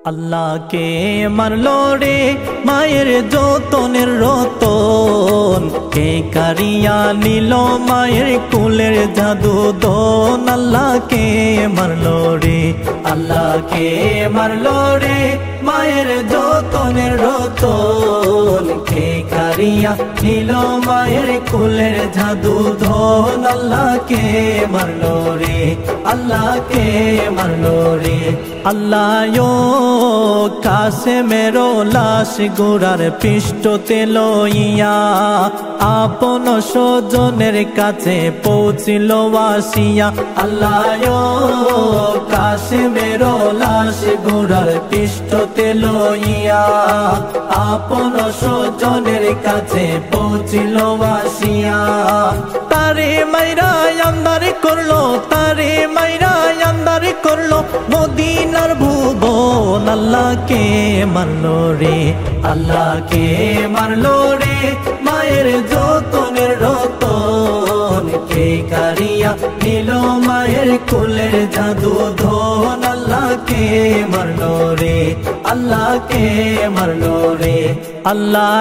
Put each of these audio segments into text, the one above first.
আল্লাহকে মারলো রে মায়ের যতনের রতন, কে কারিয়া নিল মায়ের কুলের জাদু দন। আল্লাহকে মারলো রে, আল্লাহকে মারলো রে মায়ের যতনের রতন, কে কারিয়া নিল মায়ের কুলের জাদু ধন। আল্লাহকে মারলো রে, আল্লাহকে মারলো রে। আল্লাহ কাছে মেরো লাশ গোড়ার পৃষ্ঠতে লইয়া, আপন স্বজনের কাছে পৌঁছিল আসিয়া। আল্লাহ কাছে মেরো লাশ গোড়ার পৃষ্ঠতে লইয়া, আপন স্বজনের কাছে পৌঁছিল আসিয়া। তারে মাইরা আন্দার করলো, তারে মাইরা আন্দার করলো মদিনার ভুবন। আল্লাহকে মারলো রে, আল্লাহকে মারলো রে মায়ের যতনের রতন, কে কারিয়া নিল মায়ের কুলের জাদু ধন। আল্লাহকে মারলো রে, আল্লাহকে মারলো রে। আল্লাহ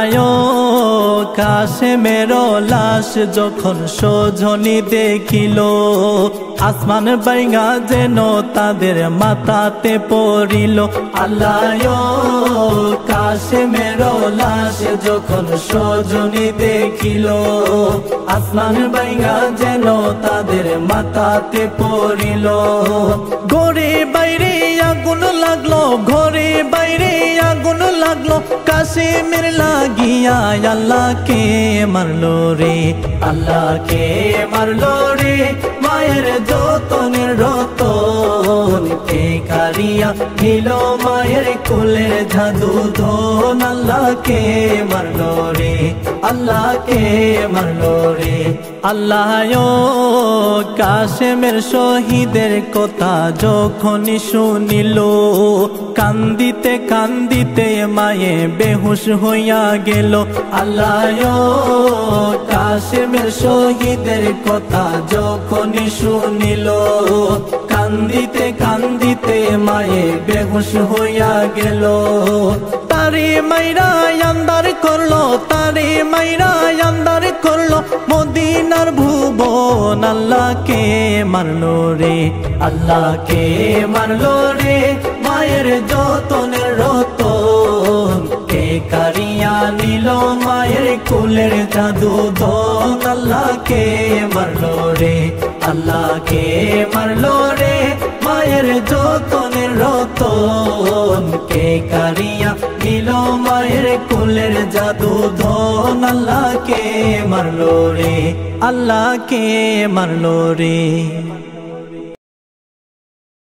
কাছে মেরো লাশ যখন সোজনি দেখিল, আসমান বাইঙ্গা যেন তাদের মাথাতে পড়িল। আল্লাহ কাছে মেরো লাশ যখন সোজনি দেখিল, আসমান বাইঙ্গা যেন তাদের মাথাতে পড়িল। ঘরে বাইরে আগুন লাগলো, ঘরে বাইরে আগুন লাগলো কাশিমের লাগিয়া। আল্লাহকে মারলো রে, আল্লাহকে মারলো রে মায়ের যতনের রতন, কে কারিয়া নিল মায়ের কুলের জাদু ধন। আল্লাহকে মারলো রে, আল্লাহকে মারলো রে। আল্লাহ কাশেমের শহীদের কথা যখনই শুনিল, কান্দিতে কান্দিতে মায়ে বেহুশ হইয়া গেল। আল্লাহ কাশেমের শহীদের কথা যখনই শুনিল, কান্দিতে কান্দিতে মায়ে বেহুশ হইয়া গেল। তারে মাইরা আন্দার করলো, তারে মাইরা আন্দার করলো মদিনার ভুবন। আল্লাহকে মারলো রে, আল্লাহকে মারলো রে মায়ের যতনের রতন, কে কারিয়া নিল মায়ের কুলের জাদু ধন। আল্লাহকে মারলো রে, আল্লাহকে মারলো রে মায়ের যতনের রতন, কে কারিয়া নিল মায়ের কুলের জাদু ধন। আল্লাহকে মারলো রে, আল্লাহকে মারলো রে।